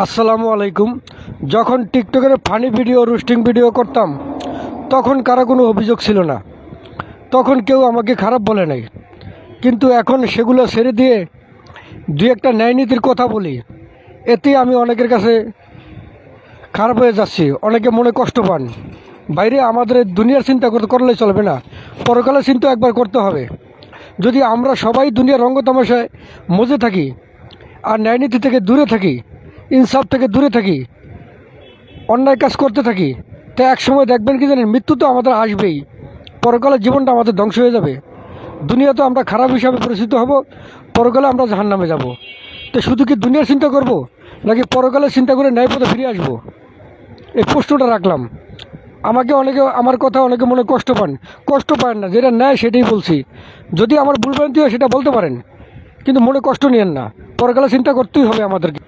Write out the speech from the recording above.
আসসালামু আলাইকুম। যখন টিকটকের ফানি ভিডিও রোস্টিং ভিডিও করতাম তখন কারো কোনো অভিযোগ ছিল না, তখন কেউ আমাকে খারাপ বলে নাই। কিন্তু এখন সেগুলো ছেড়ে দিয়ে দুই একটা ন্যায় নীতির কথা বলি, এতে আমি অনেকের কাছে খারাপ হয়ে যাচ্ছি, অনেকে মনে কষ্ট পান। বাইরে আমাদের দুনিয়ার চিন্তা করলে চলবে না, পরকালের চিন্তা একবার করতে হবে। যদি আমরা সবাই দুনিয়ার রঙ্গ তামাশায় মজে থাকি আর ন্যায় নীতি থেকে দূরে থাকি, ইনসাফ থেকে দূরে থাকি, অন্যায় কাজ করতে থাকি, তা এক সময় দেখবেন কি জানেন, মৃত্যু তো আমাদের আসবেই, পরকালের জীবনটা আমাদের ধ্বংস হয়ে যাবে। দুনিয়া তো আমরা খারাপ হিসাবে পরিচিত হব, পরকালে আমরা জাহান্নামে যাব। তো শুধু কি দুনিয়ার চিন্তা করব, নাকি পরকালের চিন্তা করে ন্যায় পথে ফিরে আসবো? এই প্রশ্নটা রাখলাম। আমাকে অনেকে, আমার কথা অনেকে মনে কষ্ট পান, কষ্ট পান না, যেটা ন্যায় সেটাই বলছি। যদি আমার ভুলভ্রান্তি হয় সেটা বলতে পারেন, কিন্তু মনে কষ্ট নিয়েন না, পরকালে চিন্তা করতেই হবে আমাদেরকে।